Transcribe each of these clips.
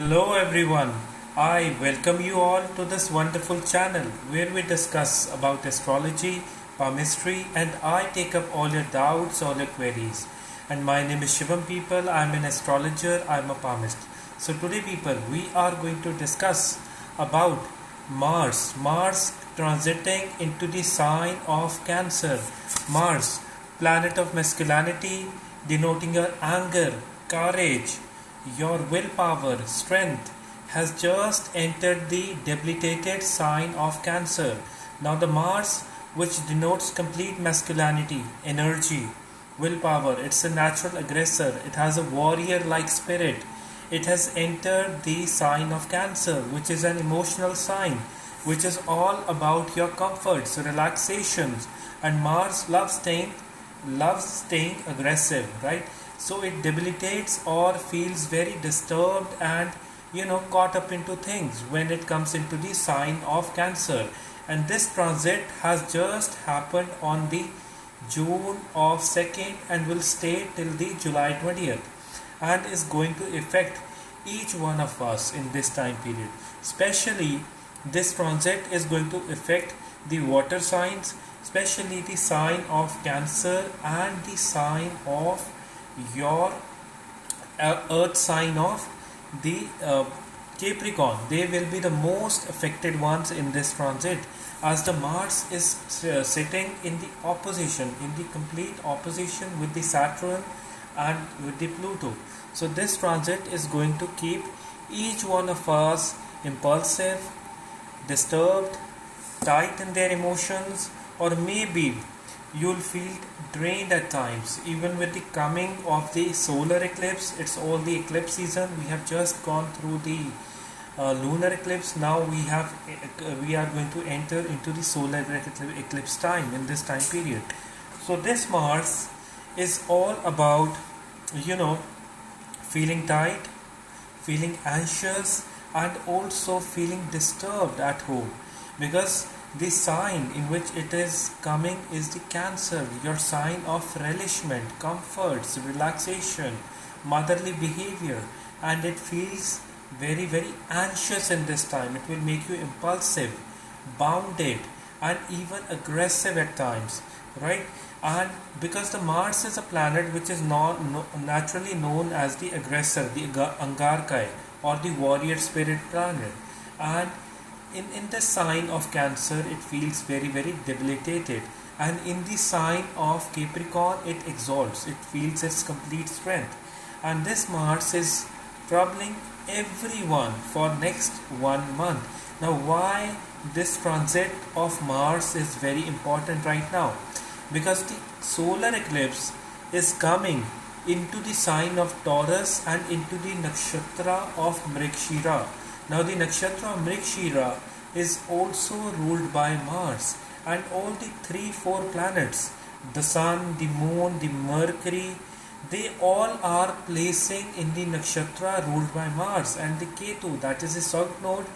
Hello everyone, I welcome you all to this wonderful channel where we discuss about astrology, palmistry and I take up all your doubts, all your queries. And my name is Shivam people, I am an astrologer, I am a palmist. So today people, we are going to discuss about Mars transiting into the sign of Cancer. Mars, planet of masculinity, denoting your anger, courage, your willpower, strength has just entered the debilitated sign of Cancer. Now, the Mars, which denotes complete masculinity, energy, willpower, it's a natural aggressor, it has a warrior like spirit. It has entered the sign of Cancer, which is an emotional sign, which is all about your comforts, relaxations, and Mars loves staying aggressive, right? So it debilitates or feels very disturbed and caught up into things when it comes into the sign of Cancer. And this transit has just happened on the June of 2nd and will stay till the July 20th and is going to affect each one of us in this time period. Especially this transit is going to affect the water signs, especially the sign of Cancer and the sign of your earth sign of the Capricorn. They will be the most affected ones in this transit, as the Mars is sitting in the opposition, in the complete opposition with the Saturn and with the Pluto. So this transit is going to keep each one of us impulsive, disturbed, tight in their emotions, or maybe you'll feel drained at times. Even with the coming of the solar eclipse, it's all the eclipse season. We have just gone through the lunar eclipse. Now we are going to enter into the solar eclipse time in this time period. So this Mars is all about feeling tight, feeling anxious, and also feeling disturbed at home, because the sign in which it is coming is the Cancer, your sign of relishment, comforts, relaxation, motherly behavior, and it feels very, very anxious in this time. It will make you impulsive, bounded, and even aggressive at times, right? And because the Mars is a planet which is naturally known as the aggressor, the Angarkai, or the warrior spirit planet, and in the sign of Cancer it feels very, very debilitated, and in the sign of Capricorn it exalts, it feels its complete strength. And this Mars is troubling everyone for next 1 month. Now, why this transit of Mars is very important right now? Because the solar eclipse is coming into the sign of Taurus and into the nakshatra of Mrigashira. Now the nakshatra of Mrigashira is also ruled by Mars, and all the 3-4 planets, the Sun, the Moon, the Mercury, they all are placing in the nakshatra ruled by Mars, and the Ketu, that is the south node,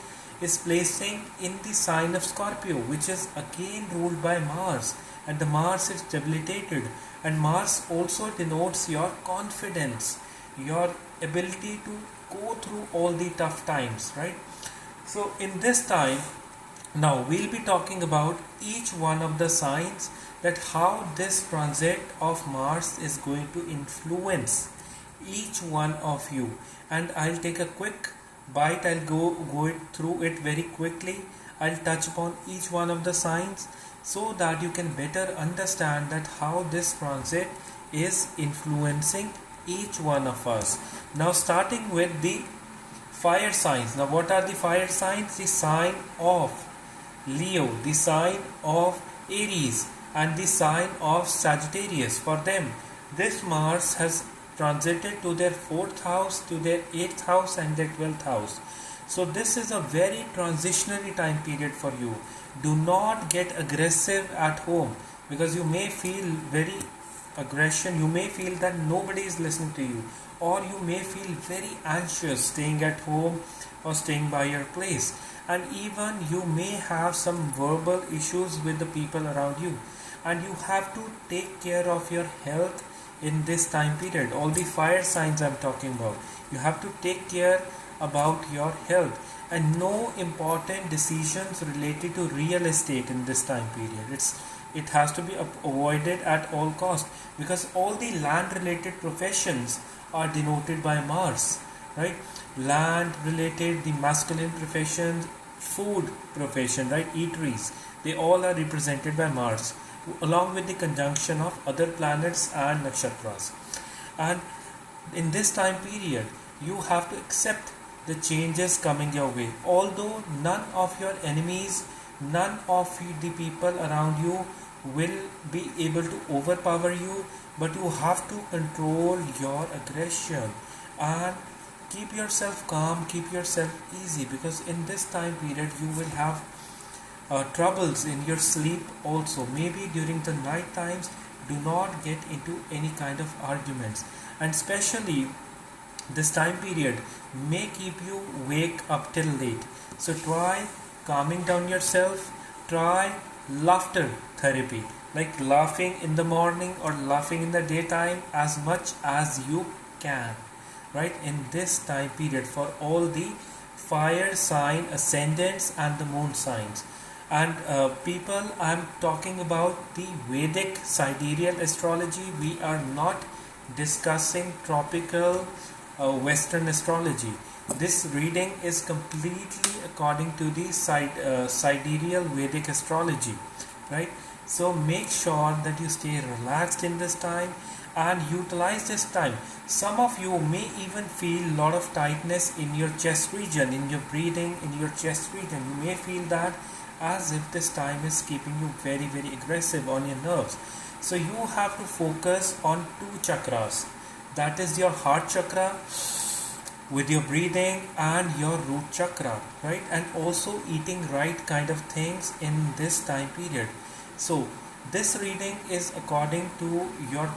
is placing in the sign of Scorpio, which is again ruled by Mars, and the Mars is debilitated. And Mars also denotes your confidence, your ability to go through all the tough times, right? So in this time, now we'll be talking about each one of the signs, that how this transit of Mars is going to influence each one of you. And I'll take a quick bite, I'll go through it very quickly. I'll touch upon each one of the signs so that you can better understand that how this transit is influencing each one of us. Now starting with the fire signs. Now what are the fire signs? The sign of Leo, the sign of Aries, and the sign of Sagittarius. For them, this Mars has transited to their 4th house, to their 8th house and their 12th house. So this is a very transitionary time period for you. Do not get aggressive at home, because you may feel very aggression, you may feel that nobody is listening to you, or you may feel very anxious staying at home or staying by your place, and even you may have some verbal issues with the people around you, and you have to take care of your health in this time period. All the fire signs I'm talking about, you have to take care about your health, and no important decisions related to real estate in this time period. It has to be avoided at all cost, because all the land related professions are denoted by Mars, right? Land related, the masculine professions, food profession, right? Eateries, they all are represented by Mars, along with the conjunction of other planets and nakshatras. And in this time period, you have to accept the changes coming your way. Although none of your enemies, none of the people around you will be able to overpower you, but you have to control your aggression and keep yourself calm, keep yourself easy, because in this time period you will have troubles in your sleep also. Maybe during the night times, do not get into any kind of arguments, and especially this time period may keep you wake up till late. So try calming down yourself, try laughter therapy, like laughing in the morning or laughing in the daytime as much as you can, right? In this time period, for all the fire sign ascendants and the moon signs. And people, I'm talking about the Vedic sidereal astrology. We are not discussing tropical Western astrology. This reading is completely according to the sidereal Vedic astrology, right? So make sure that you stay relaxed in this time and utilize this time. Some of you may even feel a lot of tightness in your chest region, in your breathing, in your chest region. You may feel that as if this time is keeping you very, very aggressive on your nerves. So you have to focus on two chakras. That is your heart chakra with your breathing, and your root chakra, right? And also eating right kind of things in this time period. So this reading is according to your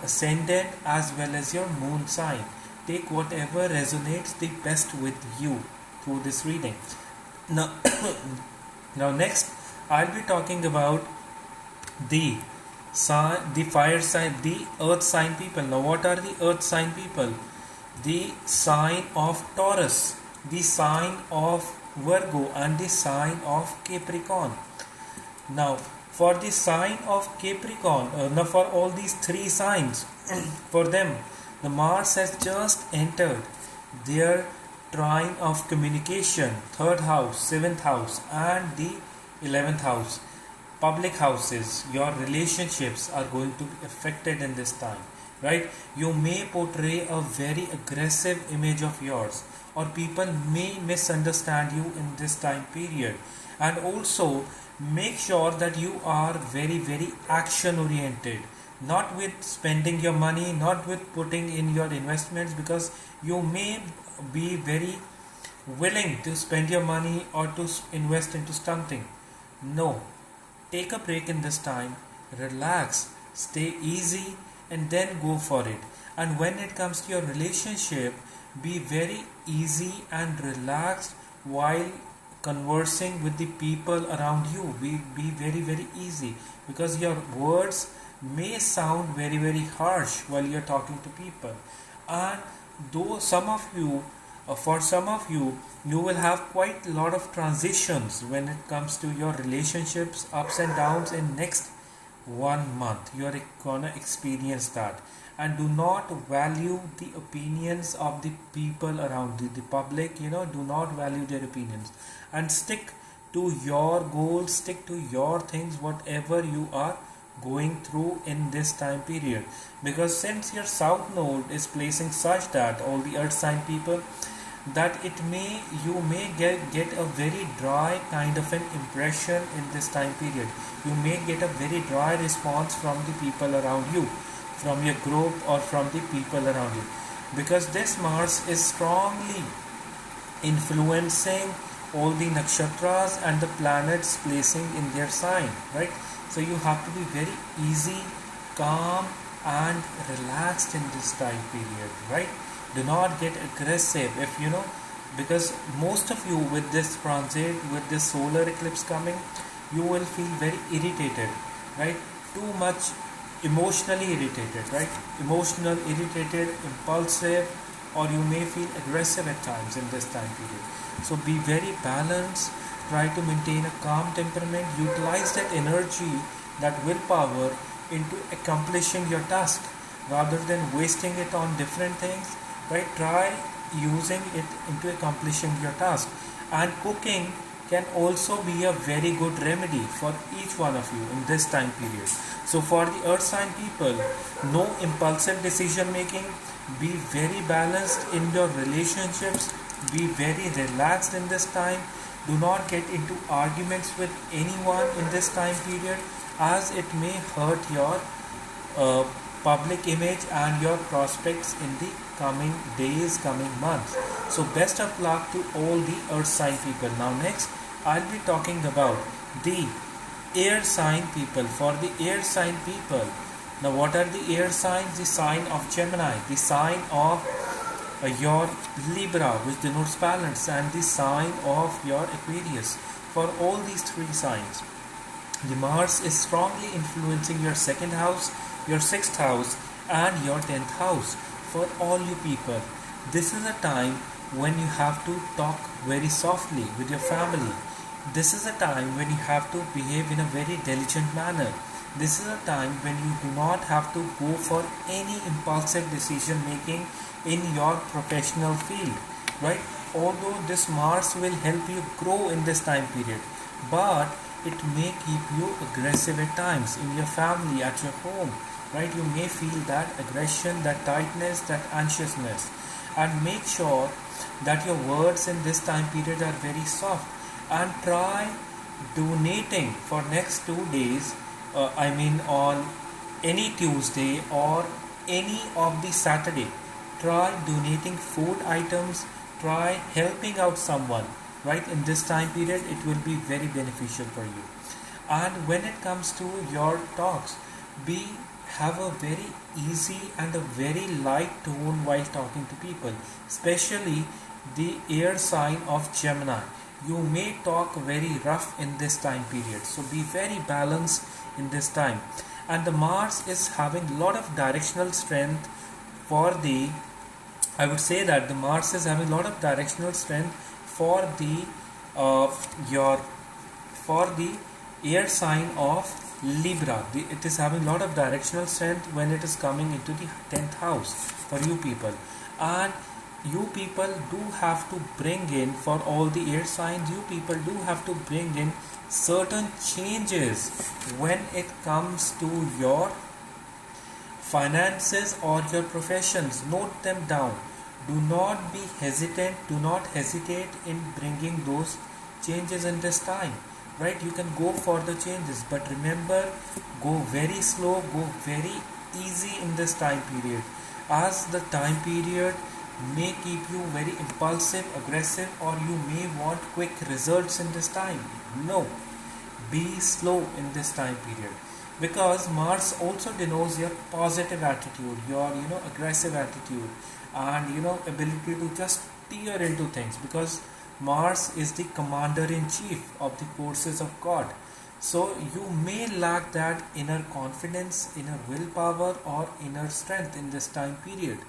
ascendant as well as your moon sign. Take whatever resonates the best with you through this reading. Now, now next I'll be talking about the fire sign, the earth sign people. Now what are the earth sign people? The sign of Taurus, the sign of Virgo, and the sign of Capricorn. Now for the sign of Capricorn, now for all these three signs, for them the Mars has just entered their trine of communication, 3rd house, 7th house, and the 11th house. Public houses, your relationships are going to be affected in this time, right? You may portray a very aggressive image of yours, or people may misunderstand you in this time period. And also make sure that you are very, very action oriented, not with spending your money, not with putting in your investments, because you may be very willing to spend your money or to invest into something. No, take a break in this time, relax, stay easy, and then go for it. And when it comes to your relationship, be very easy and relaxed while conversing with the people around you. Be very, very easy, because your words may sound very, very harsh while you're talking to people. And though for some of you, you will have quite a lot of transitions when it comes to your relationships, ups and downs in next 1 month. You are gonna experience that. And do not value the opinions of the people around you, the public, do not value their opinions, and stick to your goals, stick to your things, whatever you are going through in this time period. Because since your south node is placing such that all the earth sign people, that you may get a very dry kind of an impression in this time period. You may get a very dry response from the people around you, from your group, or from the people around you, because this Mars is strongly influencing all the nakshatras and the planets placing in their sign, right? So you have to be very easy, calm, and relaxed in this time period, right? Do not get aggressive, because most of you with this transit, with this solar eclipse coming, you will feel very irritated, right? Too much emotionally irritated, right? Emotional, irritated, impulsive, or you may feel aggressive at times in this time period. So be very balanced, try to maintain a calm temperament, utilize that energy, that willpower into accomplishing your task rather than wasting it on different things, right? Try using it into accomplishing your task. And cooking can also be a very good remedy for each one of you in this time period. So for the earth sign people, no impulsive decision making, be very balanced in your relationships, be very relaxed in this time, do not get into arguments with anyone in this time period, as it may hurt your uh, public image and your prospects in the coming days, coming months. So best of luck to all the earth sign people. Now next I'll be talking about the air sign people. For the air sign people, now what are the air signs? The sign of Gemini, the sign of your Libra, which denotes balance, and the sign of your Aquarius. For all these three signs, the Mars is strongly influencing your second house, your sixth house, and your 10th house. For all you people, this is a time when you have to talk very softly with your family. This is a time when you have to behave in a very diligent manner. This is a time when you do not have to go for any impulsive decision making in your professional field, right? Although this Mars will help you grow in this time period, but it may keep you aggressive at times in your family, at your home, right? You may feel that aggression, that tightness, that anxiousness. And make sure that your words in this time period are very soft, and try donating for next 2 days, on any Tuesday or any of the Saturday. Try donating food items, try helping out someone, right? In this time period it will be very beneficial for you. And when it comes to your talks, be have a very easy and a very light tone while talking to people, especially the air sign of Gemini. You may talk very rough in this time period, so be very balanced in this time. And the Mars is having a lot of directional strength for the I would say that the Mars is having a lot of directional strength for the your for the air sign of Libra. It is having a lot of directional strength when it is coming into the 10th house for you people. And you people do have to bring in, for all the air signs, you people do have to bring in certain changes when it comes to your finances or your professions. Note them down. Do not be hesitant, do not hesitate in bringing those changes in this time, right? You can go for the changes, but remember, go very slow, go very easy in this time period, as the time period may keep you very impulsive, aggressive, or you may want quick results in this time. No, be slow in this time period, because Mars also denotes your positive attitude, your aggressive attitude, and ability to just tear into things, because Mars is the commander in chief of the forces of God. So you may lack that inner confidence, inner willpower, or inner strength in this time period.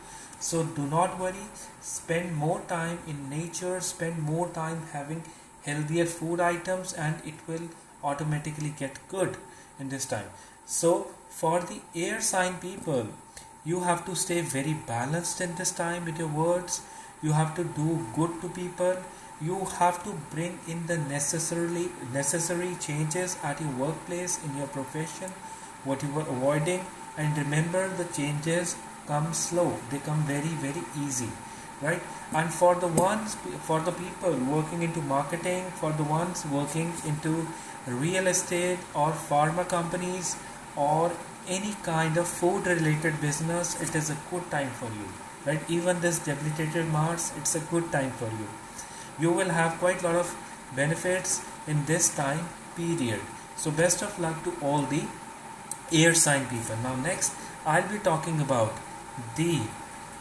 So do not worry, spend more time in nature, spend more time having healthier food items, and it will automatically get good in this time. So for the air sign people, you have to stay very balanced in this time with your words. You have to do good to people. You have to bring in the necessary changes at your workplace, in your profession, what you were avoiding. And remember, the changes come slow, they come very very easy, right? And for the people working into marketing, for the ones working into real estate or pharma companies or any kind of food related business, it is a good time for you, right? Even this debilitated Mars, it's a good time for you. You will have quite a lot of benefits in this time period. So best of luck to all the air sign people. Now next I'll be talking about the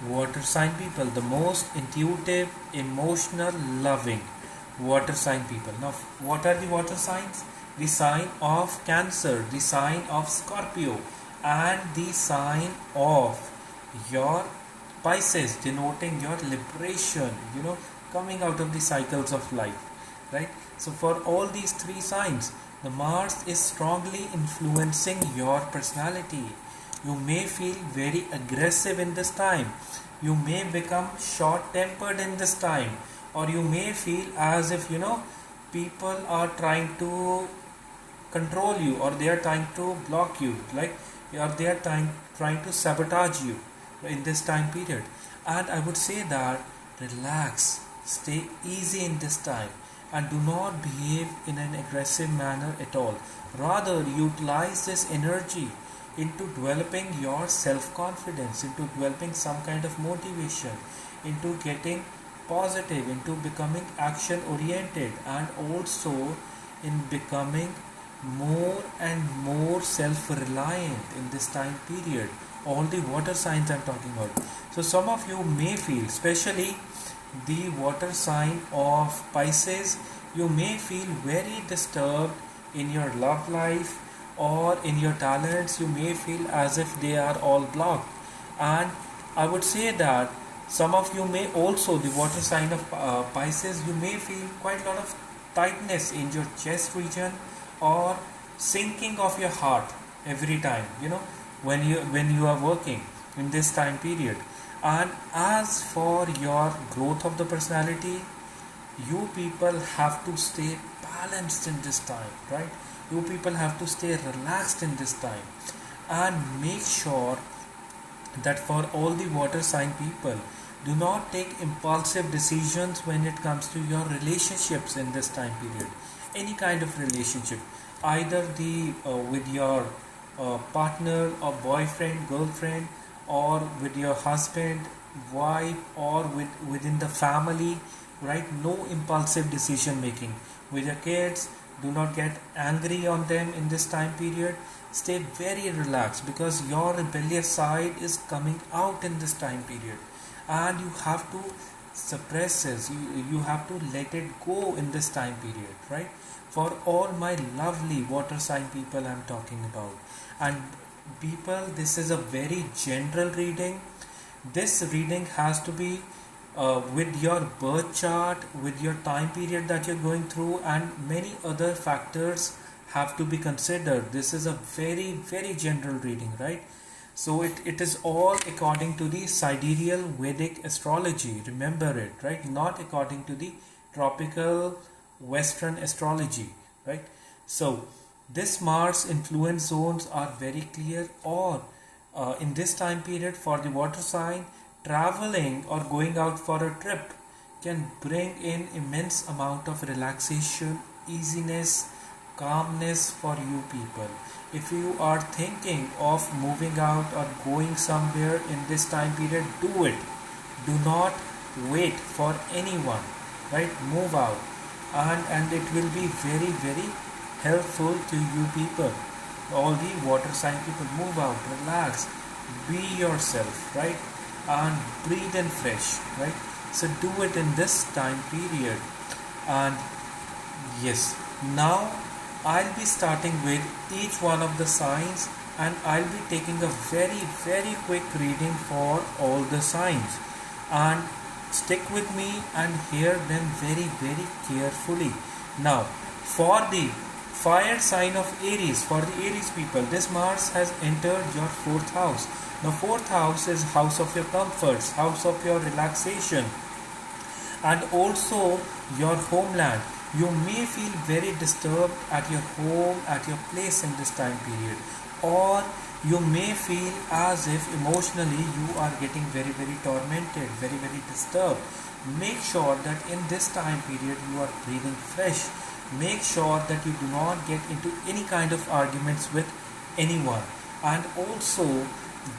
water sign people, the most intuitive, emotional, loving water sign people. Now what are the water signs? The sign of Cancer, the sign of Scorpio, and the sign of your Pisces denoting your liberation, coming out of the cycles of life, right? So for all these three signs, the Mars is strongly influencing your personality. You may feel very aggressive in this time. You may become short tempered in this time, or you may feel as if people are trying to control you, or they are trying to block you, like, or they are trying to sabotage you in this time period. And I would say that relax, stay easy in this time, and do not behave in an aggressive manner at all. Rather, utilize this energy into developing your self confidence, into developing some kind of motivation, into getting positive, into becoming action oriented, and also in becoming more and more self reliant in this time period. All the water signs I'm talking about. So some of you may feel, especially the water sign of Pisces, you may feel very disturbed in your love life or in your talents. You may feel as if they are all blocked. And I would say that some of you may also, the water sign of Pisces, you may feel quite a lot of tightness in your chest region, or sinking of your heart every time, when you are working in this time period. And as for your growth of the personality, you people have to stay balanced in this time, right? You people have to stay relaxed in this time, and make sure that for all the water sign people, do not take impulsive decisions when it comes to your relationships in this time period. Any kind of relationship, either the with your partner or boyfriend, girlfriend, or with your husband, wife, or within the family, right? No impulsive decision making with your kids. Do not get angry on them in this time period. Stay very relaxed, because your rebellious side is coming out in this time period, and you have to suppress this. You have to let it go in this time period, right? For all my lovely water sign people I'm talking about. And people, this is a very general reading. This reading has to be with your birth chart, with your time period that you're going through, and many other factors have to be considered. This is a very, very general reading, right? So it is all according to the sidereal Vedic astrology. Remember it, right? Not according to the tropical Western astrology, right? So this Mars influence zones are very clear, or in this time period for the water sign, traveling or going out for a trip can bring in immense amount of relaxation, easiness, calmness for you people. If you are thinking of moving out or going somewhere in this time period, do it. Do not wait for anyone, right? Move out, and it will be very, very helpful to you people. All the water sign people, move out, relax, be yourself, right? And breathe in fresh, right? So do it in this time period. And yes, now I'll be starting with each one of the signs, and I'll be taking a very, very quick reading for all the signs. And stick with me and hear them very, very carefully. Now, for the fire sign of Aries, for the Aries people, this Mars has entered your 4th house. The 4th house is house of your comforts, house of your relaxation, and also your homeland. You may feel very disturbed at your home, at your place in this time period, or you may feel as if emotionally you are getting very, very tormented, very, very disturbed. Make sure that in this time period you are breathing fresh. Make sure that you do not get into any kind of arguments with anyone. And also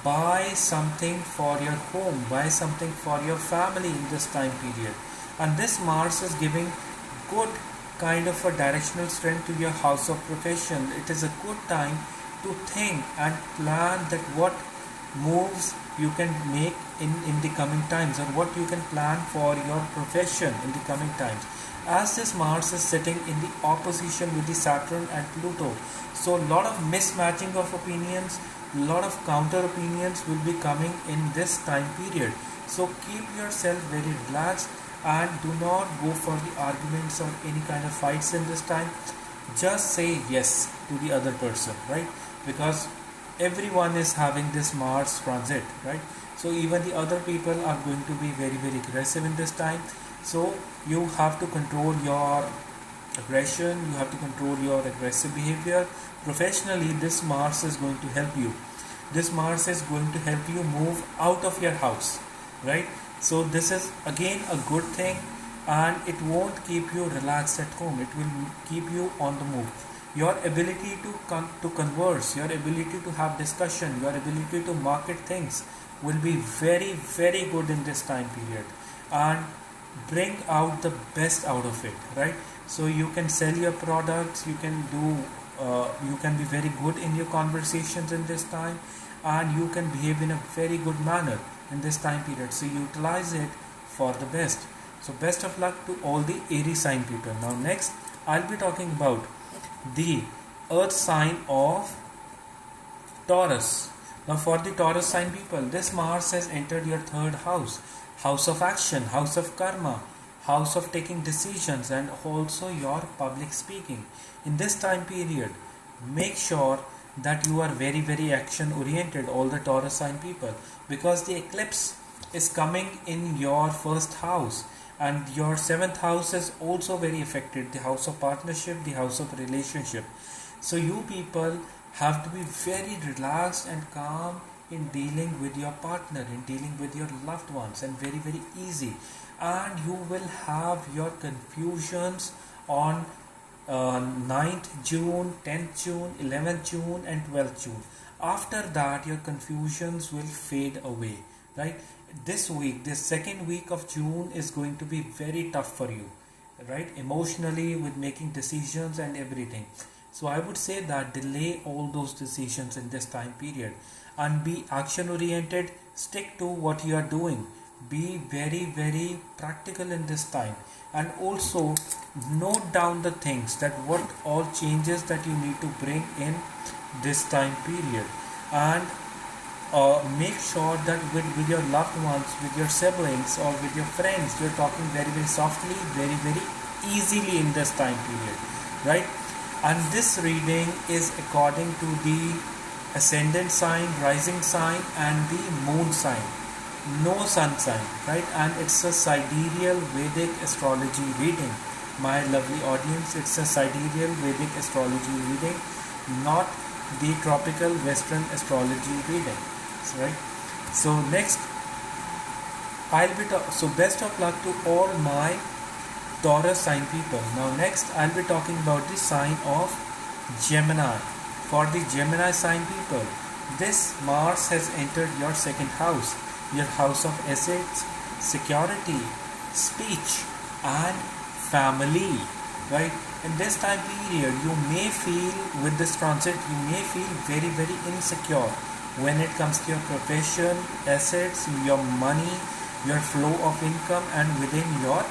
buy something for your home, buy something for your family in this time period. And this Mars is giving good kind of a directional strength to your house of profession. It is a good time to think and plan that what moves you can make in the coming times, or what you can plan for your profession in the coming times. As this Mars is sitting in the opposition with the Saturn and Pluto, so a lot of mismatching of opinions, lot of counter opinions will be coming in this time period. So keep yourself very relaxed and do not go for the arguments or any kind of fights in this time. Just say yes to the other person, right? Because everyone is having this Mars transit, right? So even the other people are going to be very very aggressive in this time. So you have to control your aggression, you have to control your aggressive behavior. Professionally, this Mars is going to help you. This Mars is going to help you move out of your house, right? So this is again a good thing, and it won't keep you relaxed at home. It will keep you on the move. Your ability to converse, your ability to have discussion, your ability to market things will be very very good in this time period, and bring out the best out of it, right? So you can sell your products, you can do you can be very good in your conversations in this time, and you can behave in a very good manner in this time period. So utilize it for the best. So best of luck to all the Aries sign people. Now next I'll be talking about the earth sign of Taurus. Now for the Taurus sign people, this Mars has entered your third house, house of action, house of karma, house of taking decisions, and also your public speaking. In this time period, make sure that you are very very action oriented, all the Taurus sign people, because the eclipse is coming in your first house, and your seventh house is also very affected, the house of partnership, the house of relationship. So you people have to be very relaxed and calm in dealing with your partner, in dealing with your loved ones, and very very easy. And you will have your confusions on 9th June, 10th June, 11th June and 12th June. After that your confusions will fade away, right? This week, this second week of June is going to be very tough for you, right? Emotionally, with making decisions and everything. So I would say that delay all those decisions in this time period and be action oriented. Stick to what you are doing. Be very very practical in this time, and also note down the things, that what all changes that you need to bring in this time period. And make sure that with your loved ones, with your siblings or with your friends, you're talking very very softly, very very easily in this time period, right? And this reading is according to the ascendant sign, rising sign and the moon sign, no sun sign, right? And it's a sidereal Vedic astrology reading, my lovely audience. It's a sidereal Vedic astrology reading, not the tropical Western astrology reading, right? So next so best of luck to all my Taurus sign people. Now next I'll be talking about the sign of Gemini. For the Gemini sign people, this Mars has entered your second house, your house of assets, security, speech and family, right? In this time period you may feel, with this transit, you may feel very very insecure when it comes to your profession, assets, your money, your flow of income, and within your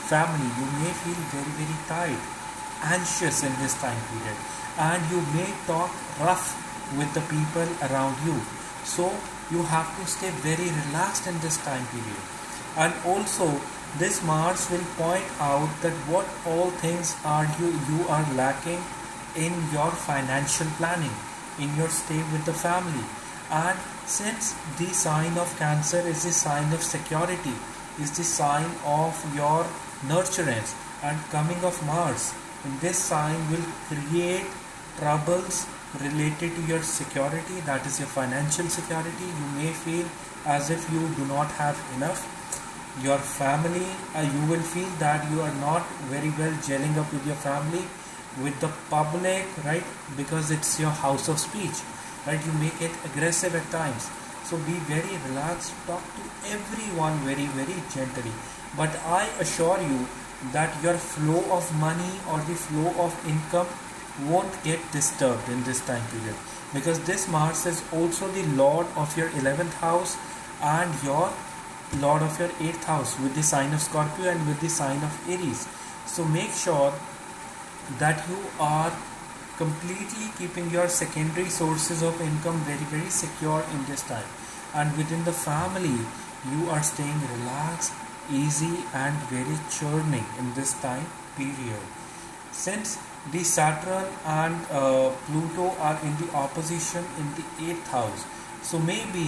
family. You may feel very very tight, anxious in this time period, and you may talk rough with the people around you. So you have to stay very relaxed in this time period. And also this Mars will point out that what all things are you are lacking in your financial planning, in your stay with the family. And since the sign of Cancer is the sign of security, is the sign of your nurturance, and coming of Mars in this sign will create troubles related to your security, that is your financial security. You may feel as if you do not have enough. Your family, you will feel that you are not very well gelling up with your family, with the public, right? Because it's your house of speech, right? You make it aggressive at times. So be very relaxed, talk to everyone very very gently. But I assure you that your flow of money or the flow of income won't get disturbed in this time period, because this Mars is also the lord of your 11th house and your lord of your 8th house, with the sign of Scorpio and with the sign of Aries. So make sure that you are completely keeping your secondary sources of income very very secure in this time. And within the family, you are staying relaxed, easy and very churning in this time period. Since the Saturn and Pluto are in the opposition in the 8th house, so maybe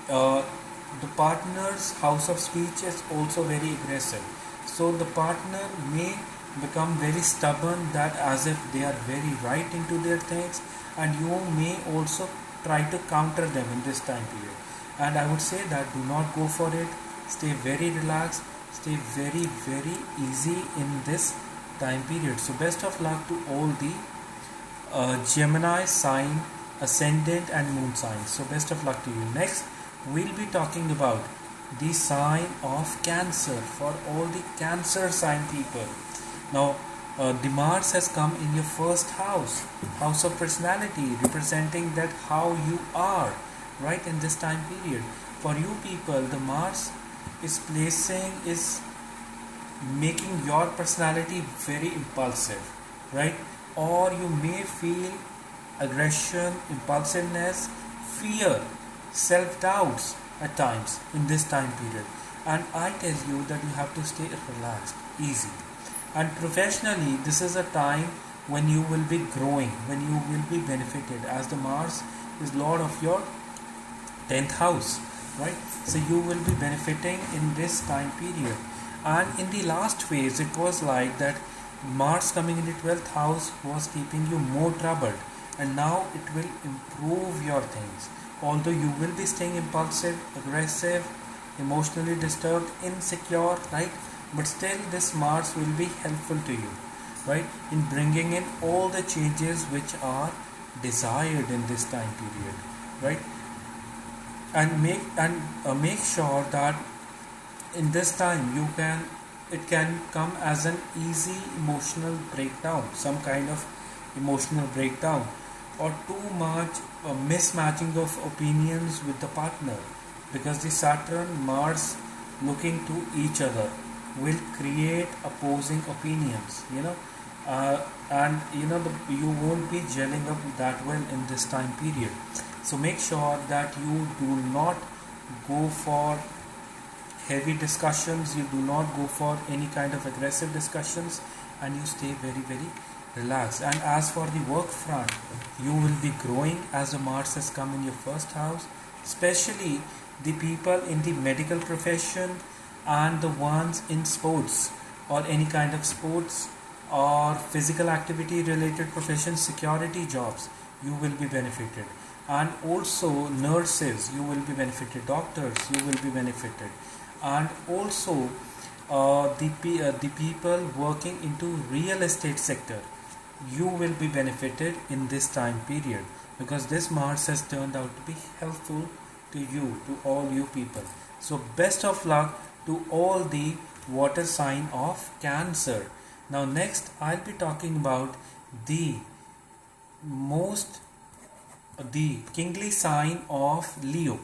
uh, the partner's house of speech is also very aggressive. So the partner may become very stubborn, that as if they are very right into their things, and you may also try to counter them in this time period. And I would say that do not go for it. Stay very relaxed, stay very very easy in this time period. So best of luck to all the Gemini sign, ascendant and moon signs. So best of luck to you. Next, we'll be talking about the sign of Cancer for all the Cancer sign people. Now, the Mars has come in your first house, house of personality, representing that how you are, right, in this time period. For you people, the Mars is making your personality very impulsive, right? Or you may feel aggression, impulsiveness, fear, self doubts at times in this time period. And I tell you that you have to stay relaxed, easy. And professionally, this is a time when you will be growing, when you will be benefited, as the Mars is Lord of your 10th house, right? So you will be benefiting in this time period. And in the last phase, it was like that Mars coming in the 12th house was keeping you more troubled, and now it will improve your things. Although you will be staying impulsive, aggressive, emotionally disturbed, insecure, right? But still, this Mars will be helpful to you, right, in bringing in all the changes which are desired in this time period, right? And make sure that in this time it can come as an easy emotional breakdown, some kind of emotional breakdown, or too much mismatching of opinions with the partner, because the Saturn Mars looking to each other will create opposing opinions, and you won't be gelling up that well in this time period. So make sure that you do not go for heavy discussions, you do not go for any kind of aggressive discussions, and you stay very very relaxed. And as for the work front, you will be growing as the Mars has come in your first house, especially the people in the medical profession and the ones in sports or any kind of sports or physical activity related professions, security jobs, you will be benefited. And also nurses, you will be benefited, doctors, you will be benefited. And also the people working into real estate sector, you will be benefited in this time period, because this Mars has turned out to be helpful to you, to all you people. So best of luck to all the water sign of Cancer. Now next, I'll be talking about the kingly sign of Leo.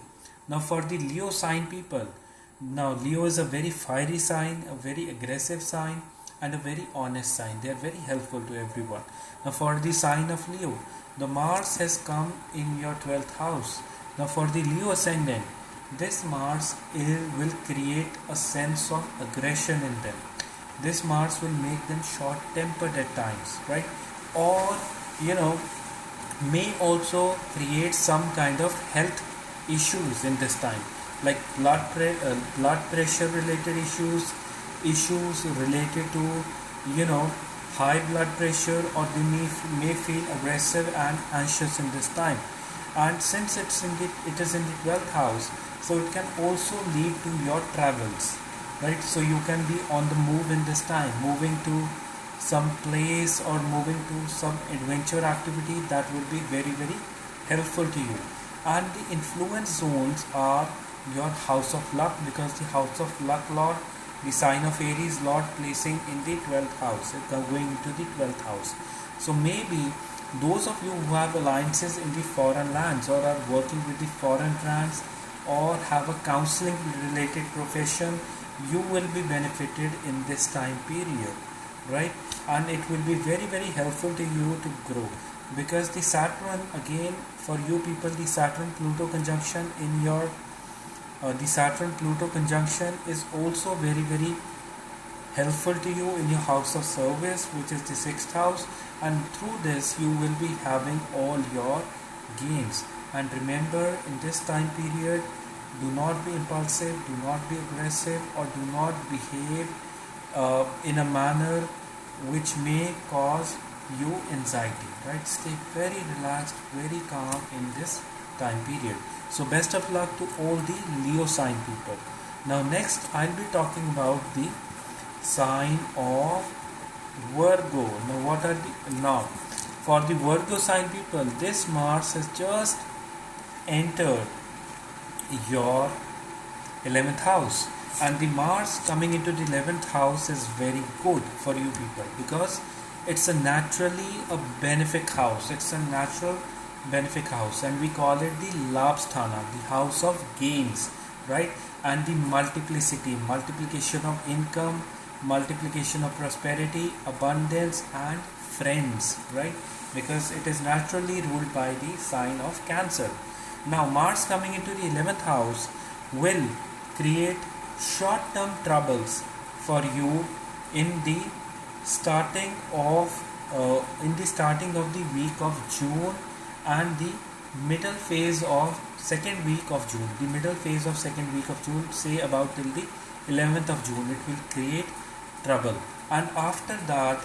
Now for the Leo sign people, now Leo is a very fiery sign, a very aggressive sign, and a very honest sign. They are very helpful to everyone. Now for the sign of Leo, the Mars has come in your 12th house. Now for the Leo ascendant, this Mars will create a sense of aggression in them. This Mars will make them short tempered at times, right? Or may also create some kind of health issues in this time, like blood pressure related issues related to high blood pressure, or they may feel aggressive and anxious in this time. And since it is in the 12th house, so it can also lead to your travels, right? So you can be on the move in this time, moving to some place or moving to some adventure activity that will be very very helpful to you. And the influence zones are your house of luck, because the house of luck lord, the sign of Aries lord, placing in the 12th house, going into the 12th house. So maybe those of you who have alliances in the foreign lands, or are working with the foreign lands, or have a counseling related profession, you will be benefited in this time period, right? And it will be very very helpful to you to grow. because the Saturn, again for you people, the Saturn Pluto conjunction in your the Saturn Pluto conjunction is also very very helpful to you in your house of service, which is the sixth house, and through this you will be having all your gains. And remember, in this time period, do not be impulsive, do not be aggressive, or do not behave in a manner which may cause you anxiety, right? Stay very relaxed, very calm in this time period. So best of luck to all the Leo sign people. Now next I'll be talking about the sign of Virgo. Now what are the now for the Virgo sign people, this Mars has just entered your 11th house, and the Mars coming into the 11th house is very good for you people because it's a naturally a benefic house. It's a natural benefic house, and we call it the Labsthana, the house of gains, right? And the multiplication of income, multiplication of prosperity, abundance, and friends, right? Because it is naturally ruled by the sign of Cancer. Now Mars coming into the 11th house will create short-term troubles for you in the starting of the week of June and the middle phase of second week of June. The middle phase of second week of June, say about till the 11th of June, it will create trouble, and after that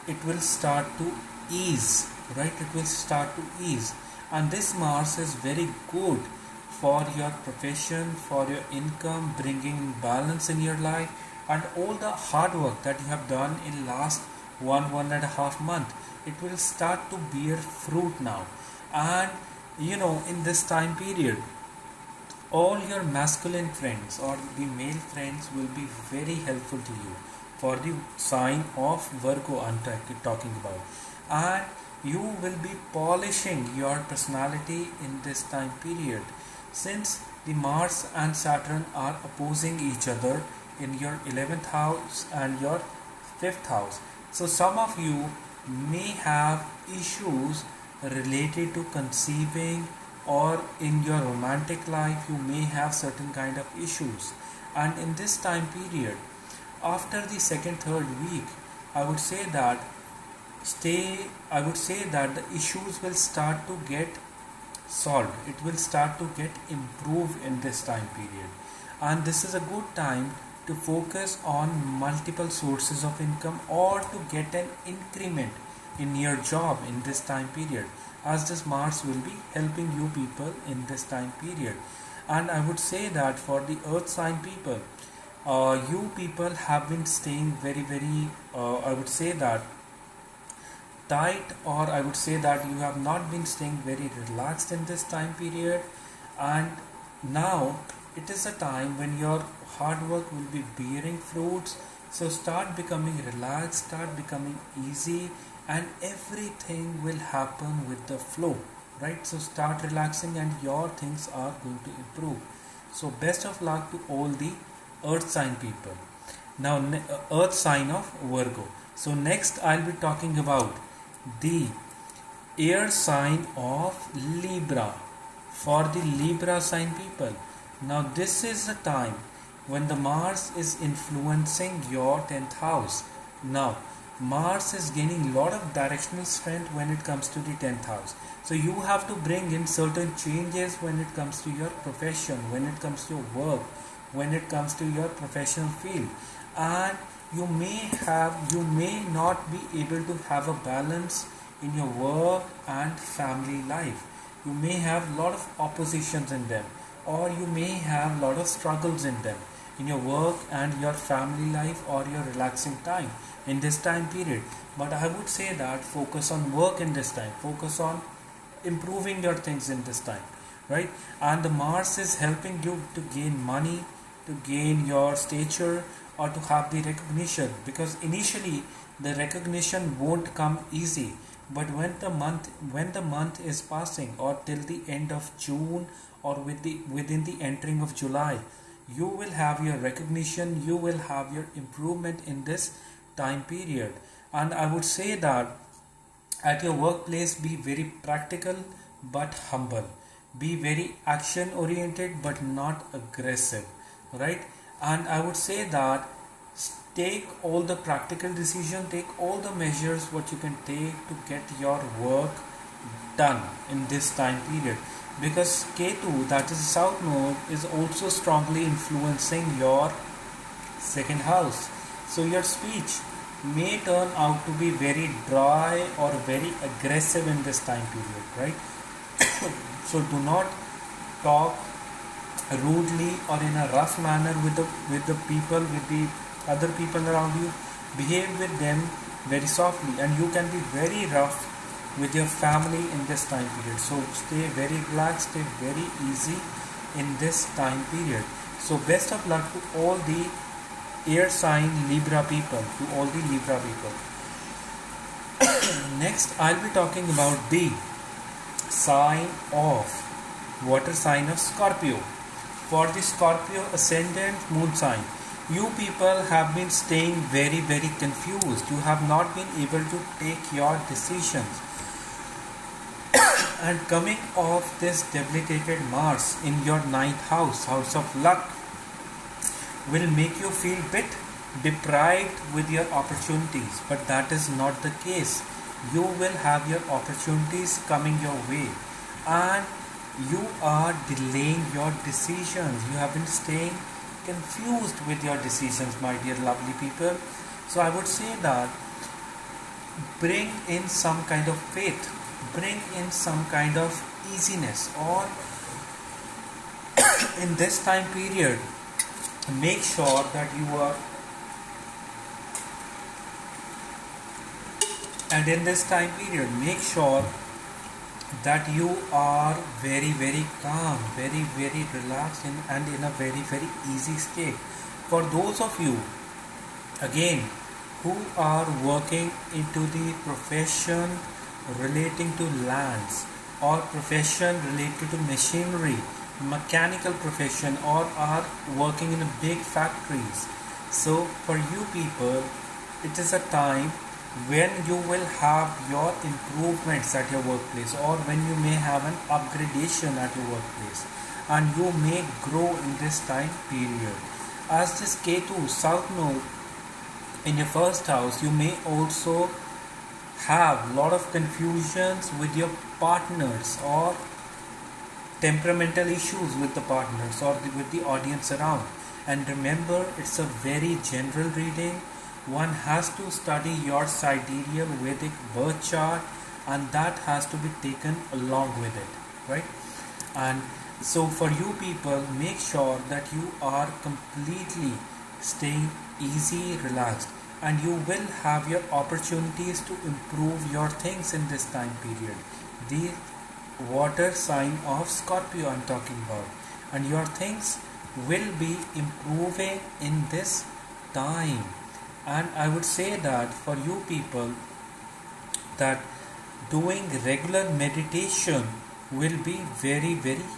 it will start to ease, right? It will start to ease, and this Mars is very good for your profession, for your income, bringing balance in your life, and all the hard work that you have done in last 1.5 month, it will start to bear fruit now. And in this time period, all your masculine friends or the male friends will be very helpful to you for the sign of Virgo I'm talking about, and you will be polishing your personality in this time period, since the Mars and Saturn are opposing each other in your 11th house and your 5th house. So some of you may have issues related to conceiving, or in your romantic life you may have certain kind of issues. And in this time period, after the second third week, I would say that the issues will start to get solved. It will start to get improved in this time period, and this is a good time to focus on multiple sources of income or to get an increment in your job in this time period, as this Mars will be helping you people in this time period. And I would say that for the earth sign people, you people have been staying very very I would say that tight, or I would say that you have not been staying very relaxed in this time period, and now it is a time when your hard work will be bearing fruits. So start becoming relaxed, start becoming easy, and everything will happen with the flow, right? So start relaxing and your things are going to improve. So best of luck to all the earth sign people. Now earth sign of Virgo. So next I'll be talking about the air sign of Libra. For the Libra sign people, now this is the time when the Mars is influencing your 10th house. Now Mars is gaining a lot of directional strength when it comes to the 10th house. So you have to bring in certain changes when it comes to your profession, when it comes to your work, when it comes to your professional field. And you may not be able to have a balance in your work and family life. You may have a lot of oppositions in them, or you may have a lot of struggles in them in your work and your family life or your relaxing time in this time period. But I would say that focus on work in this time, focus on improving your things in this time, right? And the Mars is helping you to gain money, to gain your stature, or to have the recognition, because initially the recognition won't come easy, but when the month is passing, or till the end of June, or within the entering of July, you will have your recognition, you will have your improvement in this time period. And I would say that At your workplace, be very practical but humble. Be very action oriented but not aggressive, right? And I would say that take all the practical decision, take all the measures what you can take to get your work done in this time period, because Ketu, that is South Node, is also strongly influencing your second house. So your speech may turn out to be very dry or very aggressive in this time period, right? So do not talk rudely or in a rough manner with the people, with the other people around you. Behave with them very softly, and you can be very rough with your family in this time period. So stay very relaxed, stay very easy in this time period. So best of luck to all the air sign Libra people, to all the Libra people. Next, I'll be talking about the sign of water sign of Scorpio. For the Scorpio ascendant moon sign, you people have been staying very confused. You have not been able to take your decisions. And coming off this debilitated Mars in your ninth house, house of luck, will make you feel bit deprived with your opportunities, but that is not the case. You will have your opportunities coming your way, and you are delaying your decisions. You have been staying confused with your decisions, my dear lovely people. So I would say that bring in some kind of faith, bring in some kind of easiness, or in this time period make sure that you are, and in this time period make sure that you are very calm, very relaxed, and in a very easy state. For those of you again who are working into the profession relating to lands, or profession related to machinery, mechanical profession, or are working in a big factories, so for you people it is a time when you will have your improvements at your workplace, or when you may have an upgradation at your workplace, and you may grow in this time period. As this Ketu South Node in your first house, you may also have lot of confusions with your partners, or temperamental issues with the partners, or with the audience around. And remember, it's a very general reading. One has to study your sidereal Vedic birth chart, and that has to be taken along with it, right? And so for you people, make sure that you are completely staying easy, relaxed, and you will have your opportunities to improve your things in this time period. The water sign of Scorpio I'm talking about, and your things will be improving in this time. And I would say that for you people, that doing regular meditation will be very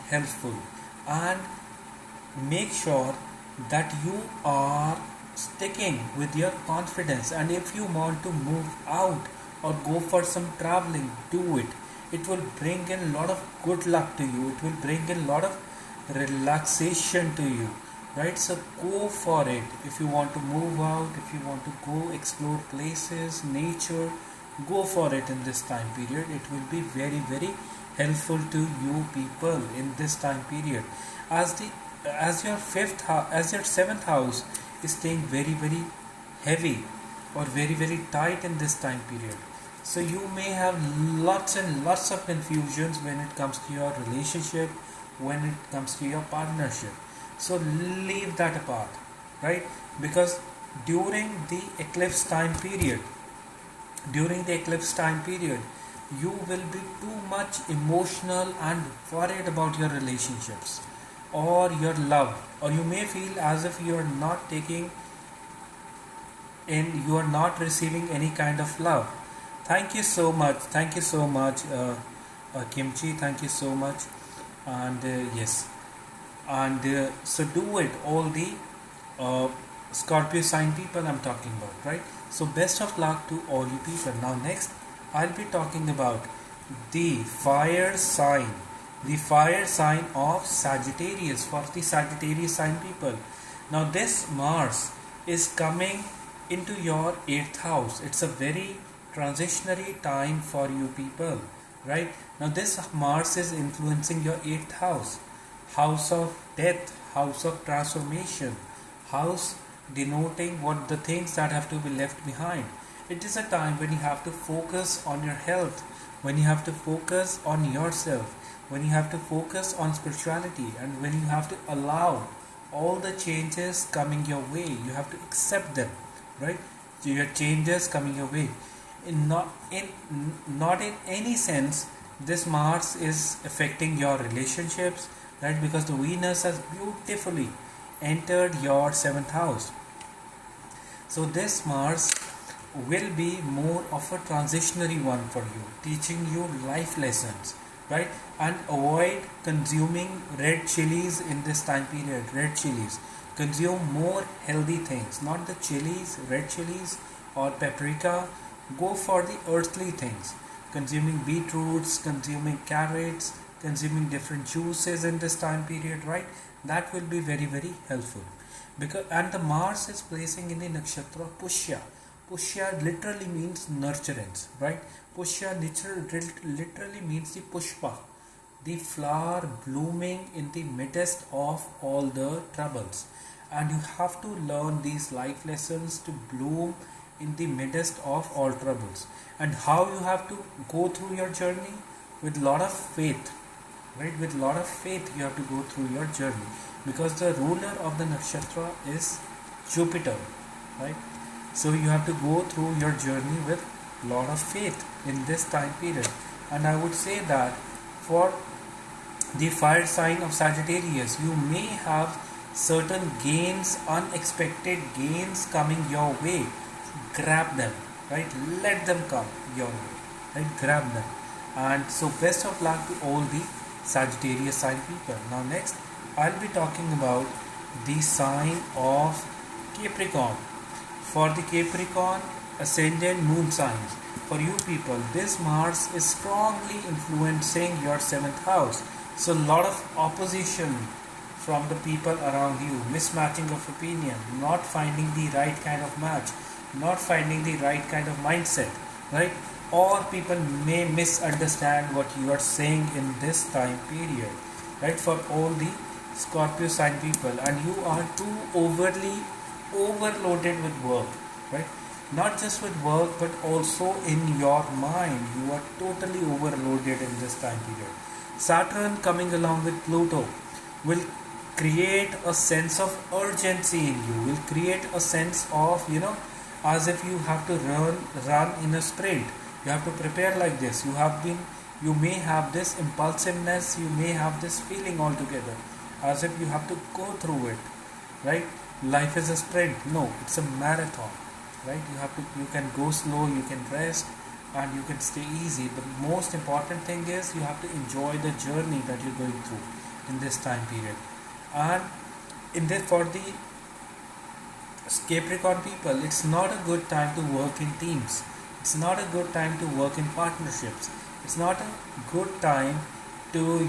helpful, and make sure that you are sticking with your confidence. And if you want to move out or go for some traveling, do it. It will bring in a lot of good luck to you, it will bring in a lot of relaxation to you, right? So go for it. If you want to move out, if you want to go explore places, nature, go for it in this time period. It will be very helpful to you people in this time period, as your fifth house, as your seventh house is staying very heavy or very tight in this time period. So you may have lots and lots of confusions when it comes to your relationship, when it comes to your partnership. So leave that apart, right? Because during the eclipse time period, you will be too much emotional and worried about your relationships or your love, or you may feel as if you are not taking in, you are not receiving any kind of love. Thank you so much, Kimchi, thank you so much. And yes, and so do it, all the Scorpio sign people I'm talking about, right? So best of luck to all you people. Now next, I'll be talking about the fire sign, the fire sign of Sagittarius, for the Sagittarius sign people. Now this Mars is coming into your 8th house. It's a very transitionary time for you people, right? Now this Mars is influencing your 8th house, house of death, house of transformation, house denoting what the things that have to be left behind. It is a time when you have to focus on your health, when you have to focus on yourself, when you have to focus on spirituality, and when you have to allow all the changes coming your way. You have to accept them, right? So your changes coming your way. Not in any sense this Mars is affecting your relationships, right? Because the Venus has beautifully entered your 7th house. So this Mars will be more of a transitionary one for you, teaching you life lessons, right? And avoid consuming red chilies in this time period. Red chilies. Consume more healthy things, not the chilies, red chilies or paprika. Go for the earthly things. Consuming beetroots, consuming carrots, consuming different juices in this time period, right? That will be very, very helpful. And the Mars is placing in the nakshatra Pushya. Pushya literally means nurturance, right? Pushya literally means the pushpa, the flower blooming in the midst of all the troubles. And you have to learn these life lessons to bloom in the midst of all troubles. And how you have to go through your journey? With lot of faith, right? With lot of faith you have to go through your journey, because the ruler of the nakshatra is Jupiter, right? So you have to go through your journey with lot of faith in this time period. And I would say that for the fire sign of Sagittarius, you may have certain gains, unexpected gains coming your way. Grab them, right? Let them come your way, right? Grab them. And so best of luck to all the Sagittarius sign people. Now next I'll be talking about the sign of Capricorn. For the Capricorn ascendant moon signs, for you people, this Mars is strongly influencing your 7th house. So a lot of opposition from the people around you, mismatching of opinion, not finding the right kind of match, not finding the right kind of mindset, right? Or people may misunderstand what you are saying in this time period, right? For all the Scorpio sign people, and you are too overly overloaded with work, right? Not just with work but also in your mind. You are totally overloaded in this time period. Saturn coming along with Pluto will create a sense of urgency in you, will create a sense of, as if you have to run in a sprint. You have to prepare like this. You may have this impulsiveness, you may have this feeling altogether, as if you have to go through it, right? Life is a sprint. No, it's a marathon, right? You can go slow, you can rest, and you can stay easy. The most important thing is you have to enjoy the journey that you're going through in this time period. And for the Capricorn people, it's not a good time to work in teams. It's not a good time to work in partnerships. It's not a good time to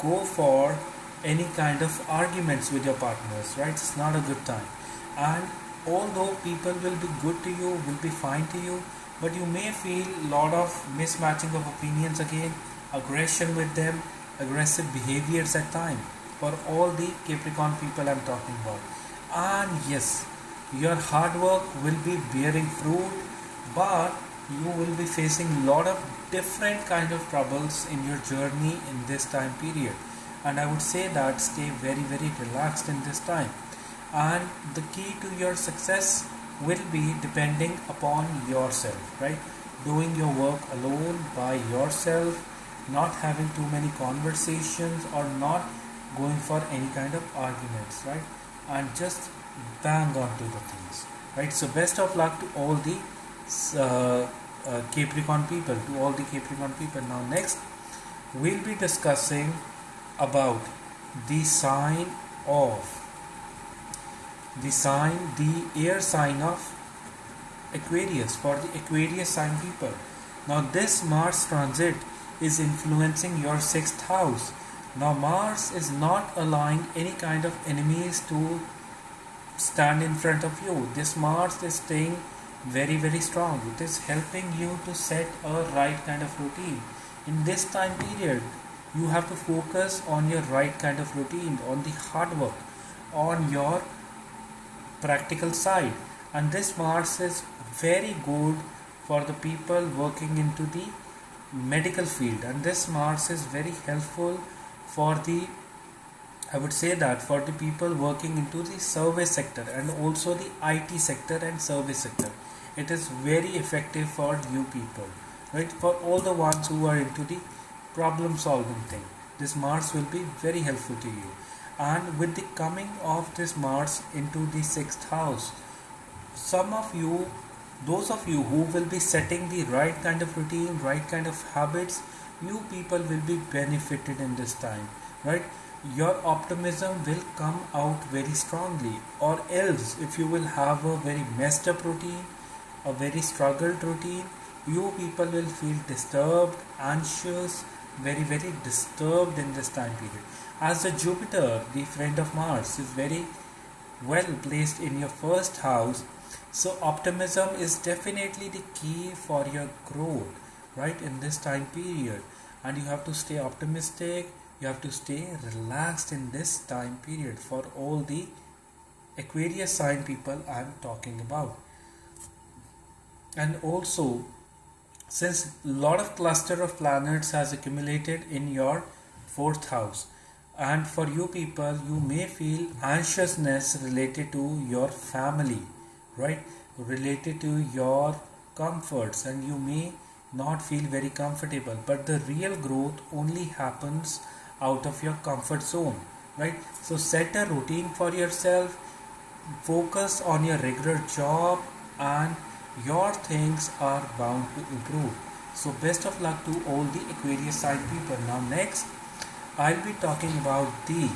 go for any kind of arguments with your partners, right? It's not a good time. And although people will be good to you, will be fine to you, but you may feel a lot of mismatching of opinions again, aggression with them, aggressive behaviors at times, for all the Capricorn people I'm talking about. And yes, your hard work will be bearing fruit, but you will be facing a lot of different kind of troubles in your journey in this time period. And I would say that stay very, very relaxed in this time. And the key to your success will be depending upon yourself, right? Doing your work alone by yourself, not having too many conversations, or not going for any kind of arguments, right? And just bang on to the things, right? So best of luck to all the Capricorn people, Now next we'll be discussing about the air sign of Aquarius, for the Aquarius sign people. Now this Mars transit is influencing your sixth house. Now Mars is not allowing any kind of enemies to stand in front of you. This Mars is staying very strong. It is helping you to set a right kind of routine. In this time period, you have to focus on your right kind of routine, on the hard work, on your practical side. And this Mars is very good for the people working into the medical field, and this Mars is very helpful for the, I would say that, for the people working into the service sector and also the IT sector and service sector. It is very effective for you people, right? For all the ones who are into the problem solving thing, this Mars will be very helpful to you. And with the coming of this Mars into the sixth house, some of you, those of you who will be setting the right kind of routine, right kind of habits, you people will be benefited in this time, right? Your optimism will come out very strongly, or else if you will have a very messed up routine, a very struggled routine, you people will feel disturbed, anxious, very disturbed in this time period. As the Jupiter, the friend of Mars, is very well placed in your first house, so optimism is definitely the key for your growth, right, in this time period. And you have to stay optimistic, you have to stay relaxed in this time period for all the Aquarius sign people I'm talking about. And also, since a lot of cluster of planets has accumulated in your fourth house, and for you people, you may feel anxiousness related to your family, right, related to your comforts, and you may not feel very comfortable, but the real growth only happens out of your comfort zone, right? So set a routine for yourself, focus on your regular job, and your things are bound to improve. So best of luck to all the Aquarius sign people. Now next, I'll be talking about the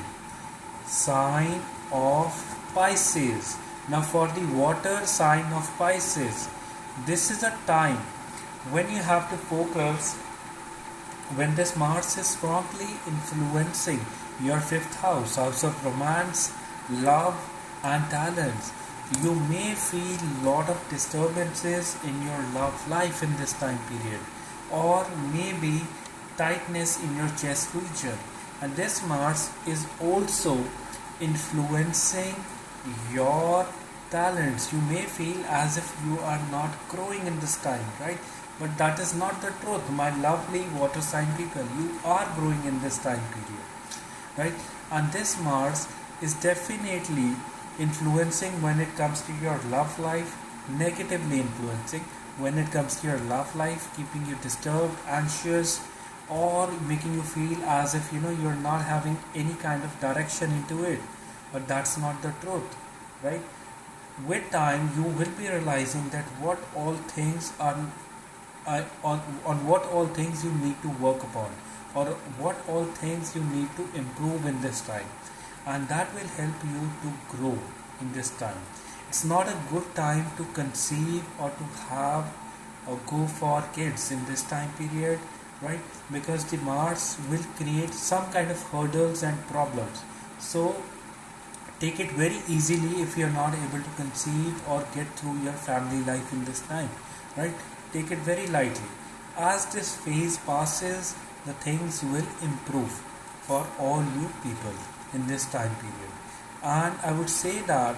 sign of Pisces. Now for the water sign of Pisces, this is a time when you have to focus, when this Mars is strongly influencing your fifth house, house of romance, love and talents. You may feel lot of disturbances in your love life in this time period, or maybe tightness in your chest region. And this Mars is also influencing your talents. You may feel as if you are not growing in this time, right? But that is not the truth, my lovely water sign people. You are growing in this time period, right? And this Mars is definitely influencing when it comes to your love life, negatively influencing when it comes to your love life, keeping you disturbed, anxious, or making you feel as if you're not having any kind of direction into it. But that's not the truth, right? With time you will be realizing that what all things are on what all things you need to work upon, or what all things you need to improve in this time, and that will help you to grow in this time. It's not a good time to conceive or to have or go for kids in this time period, right? Because the Mars will create some kind of hurdles and problems. So take it very easily if you're not able to conceive or get through your family life in this time, right? Take it very lightly. As this phase passes, the things will improve for all you people in this time period. And I would say that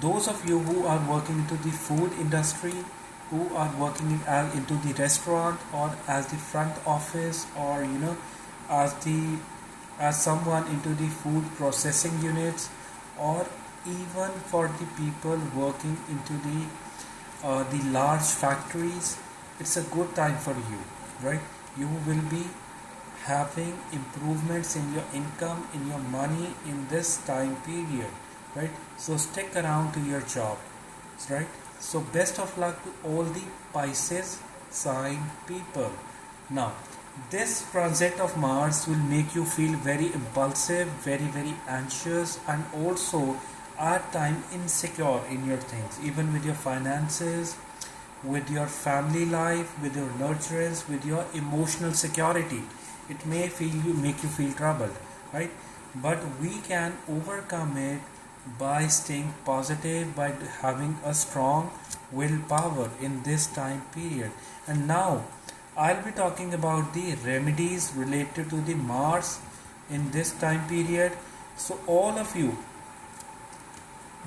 those of you who are working into the food industry, who are working into the restaurant, or as the front office, or as someone into the food processing units, or even for the people working into the large factories, it's a good time for you, right? You will be having improvements in your income, in your money in this time period, right? So stick around to your job, right? So best of luck to all the Pisces sign people. Now this transit of Mars will make you feel very impulsive, very anxious, and also at time insecure in your things, even with your finances, with your family life, with your nurturance, with your emotional security. It may make you feel troubled, right? But we can overcome it by staying positive, by having a strong willpower in this time period. And now I'll be talking about the remedies related to the Mars in this time period. So all of you,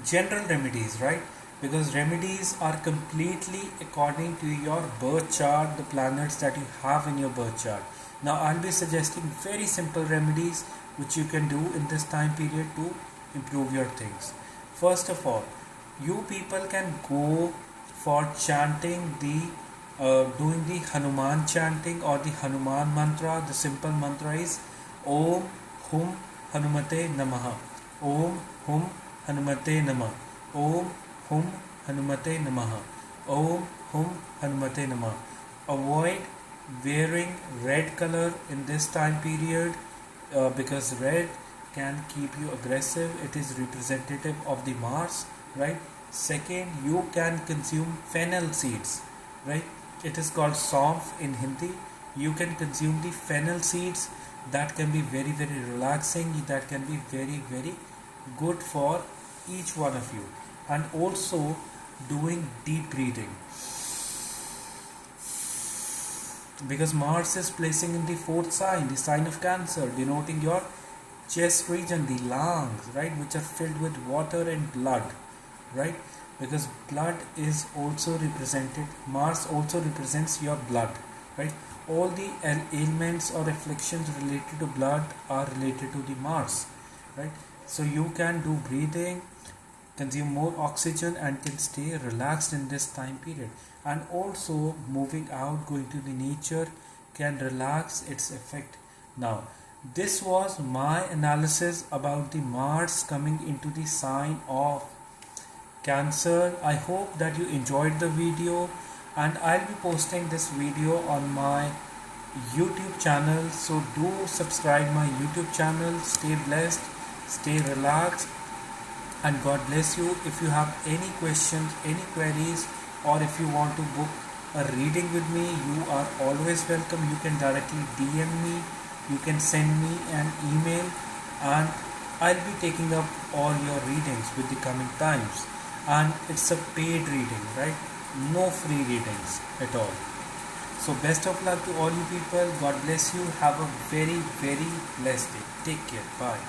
general remedies, right? Because remedies are completely according to your birth chart, the planets that you have in your birth chart. Now I'll be suggesting very simple remedies which you can do in this time period to improve your things. First of all, you people can go for chanting the doing the Hanuman chanting or the Hanuman mantra. The simple mantra is Om Hum Hanumate Namaha. Om Hum Hanumate Namaha. Om Hum Hanumate Namaha. Om Hum Hanumate Namaha. Avoid wearing red color in this time period because red can keep you aggressive. It is representative of the Mars, right? Second, you can consume fennel seeds, right? It is called saunf in Hindi. You can consume the fennel seeds. That can be very relaxing. That can be very good for each one of you. And also doing deep breathing, because Mars is placing in the fourth sign, the sign of Cancer, denoting your chest region, the lungs, right, which are filled with water and blood, right? Because blood is also represented, Mars also represents your blood, right? All the ailments or afflictions related to blood are related to the Mars, right? So you can do breathing, consume more oxygen, and can stay relaxed in this time period. And also moving out, going to the nature can relax its effect. Now this was my analysis about the Mars coming into the sign of Cancer. I hope that you enjoyed the video, and I'll be posting this video on my YouTube channel, so do subscribe my YouTube channel. Stay blessed, stay relaxed, and God bless you. If you have any questions, any queries, or if you want to book a reading with me, you are always welcome. You can directly DM me, you can send me an email, and I'll be taking up all your readings with the coming times. And it's a paid reading, right? No free readings at all. So best of luck to all you people. God bless you. Have a very blessed day. Take care. Bye.